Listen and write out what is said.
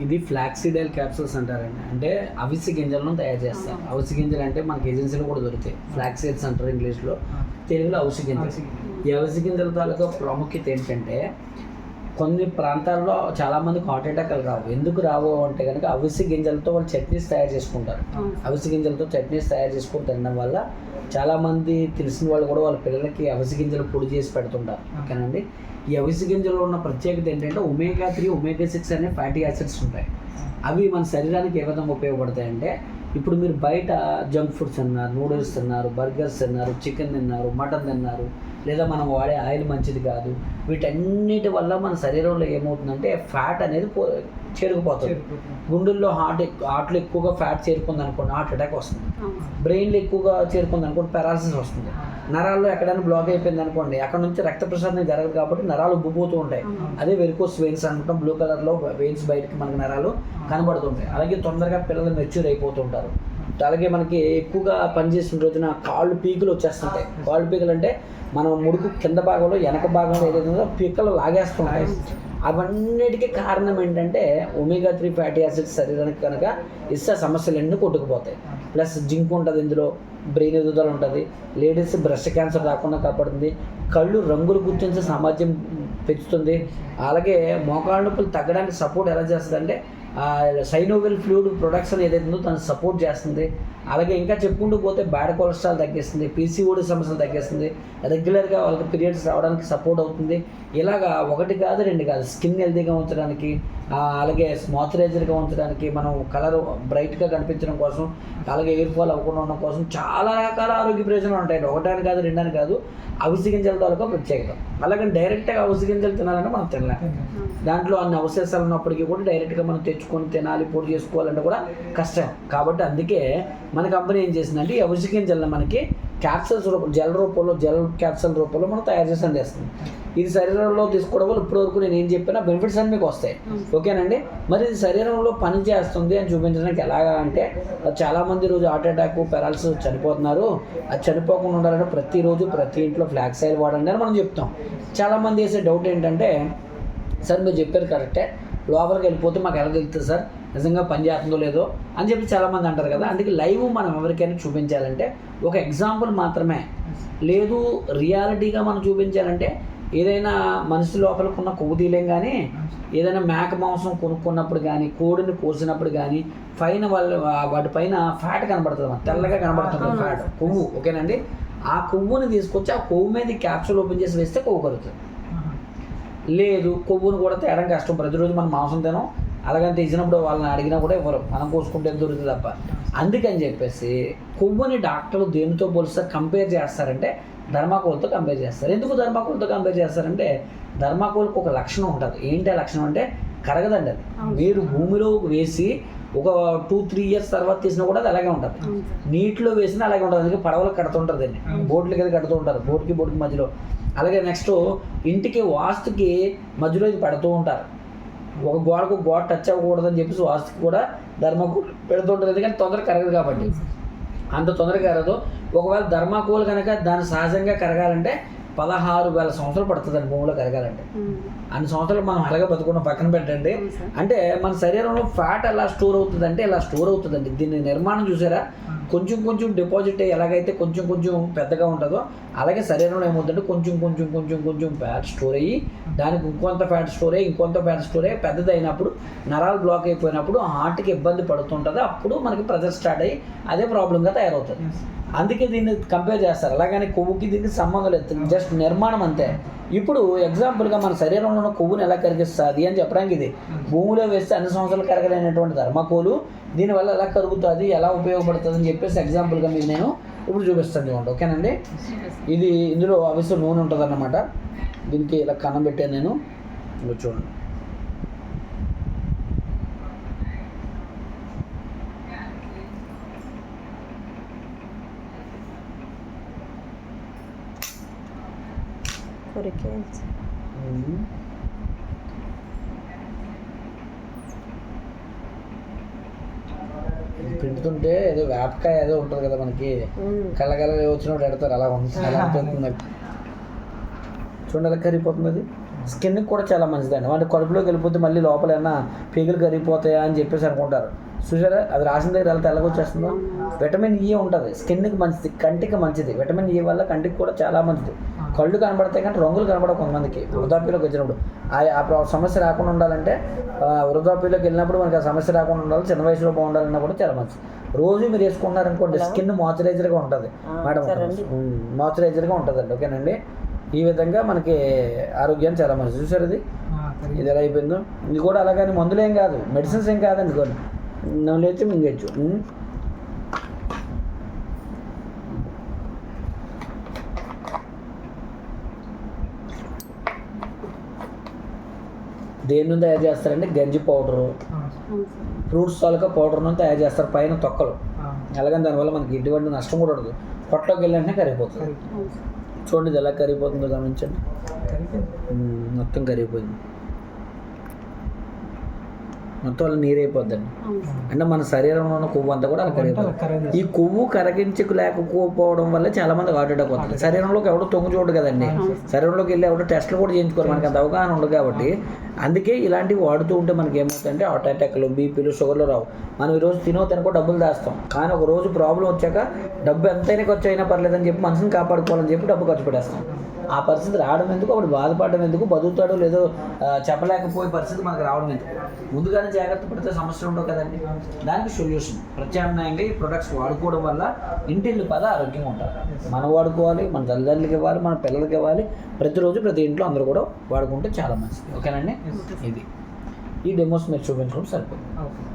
ఇది flaxseed oil capsules అంటారండి. అంటే అవిసె గింజలను తయారు చేస్తారు. అవిసె గింజలు అంటే మనకి ఏజెన్సీలో కూడా దొరుకుతాయి. ఫ్లాక్సీడ్స్ అంటారు ఇంగ్లీష్లో, తెలుగులో అవిసె గింజలు. ఈ అవిసె గింజల తాలూకా ప్రాముఖ్యత ఏంటంటే కొన్ని ప్రాంతాల్లో చాలామందికి హార్ట్ అటాక్లు రావు. ఎందుకు రావు అంటే కనుక అవిసె గింజలతో వాళ్ళు చట్నీస్ తయారు చేసుకుంటారు. అవిసె గింజలతో చట్నీస్ తయారు చేసుకుని తినడం వల్ల చాలామంది తెలిసిన వాళ్ళు కూడా వాళ్ళ పిల్లలకి అవిసె గింజలు పొడి చేసి పెడుతుంటారు. ఓకేనండి. ఈ అవిసె గింజలో ఉన్న ప్రత్యేకత ఏంటంటే ఒమేగా 3, ఒమేగా 6 అనే ఫ్యాటీ యాసిడ్స్ ఉంటాయి. అవి మన శరీరానికి ఏ విధంగా ఉపయోగపడతాయంటే, ఇప్పుడు మీరు బయట జంక్ ఫుడ్స్ తిన్నారు, నూడిల్స్ తిన్నారు, బర్గర్స్ తిన్నారు, చికెన్ తిన్నారు, మటన్ తిన్నారు, లేదా మనం వాడే ఆయిల్ మంచిది కాదు. వీటన్నిటి వల్ల మన శరీరంలో ఏమవుతుందంటే ఫ్యాట్ అనేది చేరుకుపోతుంది. గుండెల్లో హార్ట్లో ఎక్కువగా ఫ్యాట్ చేరుకుంది అనుకోండి హార్ట్ అటాక్ వస్తుంది. బ్రెయిన్లో ఎక్కువగా చేరుకుంది అనుకోండి పారాలసిస్ వస్తుంది. నరాల్లో ఎక్కడైనా బ్లాక్ అయిపోయింది అనుకోండి అక్కడ నుంచి రక్త ప్రసరణ జరగదు కాబట్టి నరాలు ఉబ్బిపోతూ ఉంటాయి. అదే వెరికోస్ వెయిన్స్ అనుకుంటాం. బ్లూ కలర్లో వెయిన్స్ బయటకి మనకి నరాలు కనబడుతుంటాయి. అలాగే తొందరగా పిల్లలు మెచ్యూర్ అయిపోతుంటారు. అలాగే మనకి ఎక్కువగా పనిచేసిన రోజున కాళ్ళు పీకులు వచ్చేస్తుంటాయి. కాళ్ళు పీకులు అంటే మనం ముడుకు కింద భాగంలో వెనక భాగంలో ఏదైతే పీకలు లాగేస్తుంటాయి. అవన్నిటికీ కారణం ఏంటంటే ఒమేగా 3 ఫ్యాటీ యాసిడ్స్ శరీరానికి కనుక ఇస్తే సమస్యలన్నీ కొట్టుకుపోతాయి. ప్లస్ జింక్ ఉంటుంది ఇందులో, బ్రెయిన్ ఎదుగుదల ఉంటుంది, లేడీస్ బ్రెస్ట్ క్యాన్సర్ రాకుండా కాపాడుతుంది, కళ్ళు రంగులు గుర్తించే సామర్థ్యం పెంచుతుంది. అలాగే మోకాళ్ళ నొప్పులు తగ్గడానికి సపోర్ట్ ఎలా చేస్తుంది అంటే సైనోవిల్ ఫ్లూయిడ్ ప్రొడక్షన్ ఏదైతే ఉందో దాన్ని సపోర్ట్ చేస్తుంది. అలాగే ఇంకా చెప్పుకుంటూ పోతే బ్యాడ్ కొలెస్ట్రాల్ తగ్గిస్తుంది, పీసీఓడి సమస్యలు తగ్గిస్తుంది, రెగ్యులర్గా వాళ్ళకి పీరియడ్స్ రావడానికి సపోర్ట్ అవుతుంది. ఇలాగా 1 కాదు 2 కాదు, స్కిన్ హెల్తీగా ఉంచడానికి, అలాగే మాయిశ్చరైజర్గా ఉంచడానికి, మనం కలర్ బ్రైట్గా కనిపించడం కోసం, అలాగే ఎయిర్ ఫాల్ అవ్వకుండా ఉండడం కోసం చాలా రకాల ఆరోగ్య ప్రయోజనాలు ఉంటాయండి. 1 కాదు 2 కాదు. అవిసె గింజల తాలూకా ప్రత్యేకత. అలాగే డైరెక్ట్గా అవిసె గింజలు తినాలంటే మనం తినలేం. దాంట్లో అన్ని అవశేషాలు ఉన్నప్పటికీ కూడా డైరెక్ట్గా మనం తెచ్చుకొని తినాలి, పొడి చేసుకోవాలంటే కూడా కష్టం. కాబట్టి అందుకే మన కంపెనీ ఏం చేసిందంటే ఈ అవిసె గింజలను మనకి క్యాప్సూల్స్ రూపంలో, జెల్ క్యాప్సూల్ రూపంలో మనం తయారు చేసి అందిస్తుంది. ఇది శరీరంలో తీసుకోవడం వల్ల ఇప్పటివరకు నేను ఏం చెప్పినా బెనిఫిట్స్ అన్నీ మీకు వస్తాయి. ఓకేనండి. మరి ఇది శరీరంలో పని చేస్తుంది అని చూపించడానికి ఎలాగా అంటే చాలామంది రోజు హార్ట్ అటాక్, పారాలసిస్ చనిపోతున్నారు. అది చనిపోకుండా ఉండాలంటే ప్రతిరోజు ప్రతి ఇంట్లో ఫ్లాక్స్ ఆయిల్ వాడండి అని మనం చెప్తాం. చాలామంది వేసే డౌట్ ఏంటంటే, సార్ మీరు చెప్పారు కరెక్టే, లోపలికి వెళ్ళిపోతే మాకు ఎలా తెలుస్తుంది సార్ నిజంగా పని చేస్తుందో లేదో అని చెప్పి చాలామంది అంటారు కదా. అందుకే లైవ్ మనం ఎవరికైనా చూపించాలంటే ఒక ఎగ్జాంపుల్ మాత్రమే, లేదు రియాలిటీగా మనం చూపించాలంటే ఏదైనా మనిషి లోపలికి ఉన్న కొవ్వు తీయలేం. కానీ ఏదైనా మేక మాంసం కొనుక్కున్నప్పుడు కానీ, కోడిని కోసినప్పుడు కానీ పైన వాటిపైన ఫ్యాట్ కనబడుతుంది, తెల్లగా కనబడుతుంది ఫ్యాట్, కొవ్వు. ఓకేనండి. ఆ కొవ్వుని తీసుకొచ్చి ఆ కొవ్వు మీద క్యాప్సూల్ ఓపెన్ చేసి వేస్తే కొవ్వు కలుగుతుంది. లేదు, కొవ్వును కూడా తేడం కష్టం, ప్రతిరోజు మనం మాంసం తినం, అలాగని తెచ్చినప్పుడు వాళ్ళని అడిగినా కూడా ఇవ్వరు, మనం కోసుకుంటే దొరుకుతుంది తప్ప. అందుకని చెప్పేసి కొవ్వుని డాక్టర్లు దేనితో పోలిస్తారు, కంపేర్ చేస్తారంటే ధర్మాకోల్తో కంపేర్ చేస్తారు. ఎందుకు ధర్మాకోల్తో కంపేర్ చేస్తారంటే ధర్మాకోల్కి ఒక లక్షణం ఉంటుంది. ఏంటి ఆ లక్షణం అంటే కరగదండి. అది మీరు భూమిలో వేసి ఒక 2-3 ఇయర్స్ తర్వాత తీసినా కూడా అది అలాగే ఉంటుంది. నీటిలో వేసినా అలాగే ఉంటుంది. అందుకే పడవలకు కడుతుంటారు, దాన్ని బోట్లకి అది కడుతూ ఉంటారు, బోట్కి మధ్యలో. అలాగే నెక్స్ట్ ఇంటికి వాస్తుకి మధ్యలో ఇది పెడుతూ ఉంటారు. ఒక గోడకు గోడ టచ్ అవ్వకూడదని చెప్పేసి వాస్తుకి కూడా ధర్మాకోల్ పెడుతుంటారు. ఎందుకంటే తొందరగా కరగదు కాబట్టి, అంత తొందరగా కరగదు. ఒకవేళ ధర్మాకోల్ కనుక దాన్ని సహజంగా కరగాలంటే 16,000 సంవత్సరాలు పడుతుందండి భూమిలో కరగాలంటే. అన్ని సంవత్సరాలు మనం అలాగే బతుకున్న పక్కన పెట్టండి. అంటే మన శరీరంలో ఫ్యాట్ ఎలా స్టోర్ అవుతుందంటే ఇలా స్టోర్ అవుతుందండి. దీన్ని నిర్మాణం చూసారా, కొంచెం కొంచెం డిపాజిట్ ఎలాగైతే కొంచెం కొంచెం పెద్దగా ఉంటుందో అలాగే శరీరంలో ఏమవుతుందంటే కొంచెం ఫ్యాట్ స్టోర్ అయ్యి దానికి ఇంకొంత ఫ్యాట్ స్టోర్ అయ్యి పెద్దదైనప్పుడు నరాలు బ్లాక్ అయిపోయినప్పుడు హార్ట్కి ఇబ్బంది పడుతుంటుంది. అప్పుడు మనకి ప్రెషర్ స్టార్ట్ అయ్యి అదే ప్రాబ్లంగా తయారవుతుంది. అందుకే దీన్ని కంపేర్ చేస్తారు. అలాగని కొవ్వుకి దీనికి సంబంధం లేదు, జస్ట్ నిర్మాణం అంతే. ఇప్పుడు ఎగ్జాంపుల్గా మన శరీరంలో ఉన్న కొవ్వుని ఎలా కరిగిస్తుంది అని చెప్పడానికి ఇది భూమిలో వేస్తే అన్ని సంవత్సరాలు కరగలేనటువంటి ధర్మకోలు దీనివల్ల ఎలా కరుగుతుంది, ఎలా ఉపయోగపడుతుంది అని చెప్పేసి ఎగ్జాంపుల్గా మీకు నేను ఇప్పుడు చూపిస్తాను చూడండి. ఓకేనండి. ఇది ఇందులో అవిసె నూనె ఉంటుంది అన్నమాట. దీనికి ఇలా కన్నం పెట్టాను నేను, చూడండి. పిండుతుంటే ఏదో వేపకాయ ఏదో ఉంటుంది కదా మనకి, కళ్ళ వచ్చినప్పుడు ఎడతారు, అలా ఉంటుంది. అలా ఉంటుంది చూడండి, అలా కరిగిపోతుంది. అది స్కిన్కి కూడా చాలా మంచిదండి. అంటే కడుపులోకి వెళ్ళిపోతే మళ్ళీ లోపల ఏమన్నా పీగులు కరిగిపోతాయా అని చెప్పేసి అనుకుంటారు. చూసారా, అది రాసిన దగ్గర ఎలా తెల్లగా వచ్చేస్తుందో. విటమిన్ ఈ ఉంటుంది, స్కిన్కి మంచిది, కంటికి మంచిది. విటమిన్ ఈ వల్ల కంటికి కూడా చాలా మంచిది. కళ్ళు కనబడతాయి కానీ రంగులు కనబడవు కొంతమందికి వృద్ధాప్యంలోకి వచ్చినప్పుడు. ఆ సమస్య రాకుండా ఉండాలంటే, వృద్ధాప్యంలోకి వెళ్ళినప్పుడు మనకి ఆ సమస్య రాకుండా ఉండాలి, చిన్న వయసులో బాగుండాలన్నా కూడా చాలా మంచిది. రోజు మీరు వేసుకున్నారనుకోండి స్కిన్ మాయిశ్చరైజర్గా ఉంటుంది మేడం, మాయిశ్చరైజర్గా ఉంటుందండి. ఓకేనండి, ఈ విధంగా మనకి ఆరోగ్యాన్ని చాలా మంచిది. చూసారు ఇది ఎలా అయిపోయిందో. ఇది కూడా అలాగని మందులు ఏం కాదు, మెడిసిన్స్ ఏం కాదండి. కొన్ని నవ్వులేచ్చు మింగచ్చు. దేని నుండి తయారు చేస్తారంటే గంజి పౌడరు, ఫ్రూట్స్ తాలూకా పౌడర్ నుండి తయారు చేస్తారు, పైన తొక్కలు. అలాగని దానివల్ల మనకి ఎటువంటి నష్టం కూడా ఉండదు. పొట్టలోకి వెళ్ళినట్టే కరిగిపోతుంది. చూడండి ఇది ఎలా కరిగిపోతుందో గమనించండి. మొత్తం కరిగిపోయింది, మొత్తం అలా నీరైపోద్దండి. అంటే మన శరీరంలో ఉన్న కొవ్వు అంతా కూడా అలా కరిగిపోతుంది. ఈ కొవ్వు కరగించలేకపోవడం వల్ల చాలా మంది హార్ట్ అటాక్ అవుతుంది. శరీరంలోకి ఎవడో తొంగు చూడదు కదండి, శరీరంలోకి వెళ్ళి ఎవడో టెస్టులు కూడా చేయించుకోరు, మనకి అంత అవగాహన ఉండదు. కాబట్టి అందుకే ఇలాంటివి వాడుతూ ఉంటే మనకి ఏమవుతుందంటే హార్ట్ అటాక్లు, బీపీలు, షుగర్లు రావు. మనం ఈరోజు తినో డబ్బులు దాస్తాం, కానీ ఒక రోజు ప్రాబ్లం వచ్చాక డబ్బు ఎంతైనా ఖర్చు అయినా పర్లేదని చెప్పి మనసుని కాపాడుకోవాలని చెప్పి డబ్బు ఖర్చు పెట్టేస్తాం. ఆ పరిస్థితి రావడం ఎందుకు, అప్పుడు బాధపడడం ఎందుకు, బతుకుతాడో లేదో చెప్పలేకపోయే పరిస్థితి మనకు రావడం ఎందుకు. ముందుగానే జాగ్రత్త పడితే సమస్యలు ఉండవు కదండి. దానికి సొల్యూషన్ ప్రత్యామ్నాయంగా ఈ ప్రొడక్ట్స్ వాడుకోవడం వల్ల ఇంటిల్లు పద ఆరోగ్యంగా ఉంటారు. మనం వాడుకోవాలి, మన తల్లిదండ్రులకి ఇవ్వాలి, మన పిల్లలకి ఇవ్వాలి. ప్రతిరోజు ప్రతి ఇంట్లో అందరూ కూడా వాడుకుంటే చాలా మంచిది. ఓకేనండి, ఇది ఈ డెమోస్ మీరు చూపించుకుంటే సరిపోతుంది.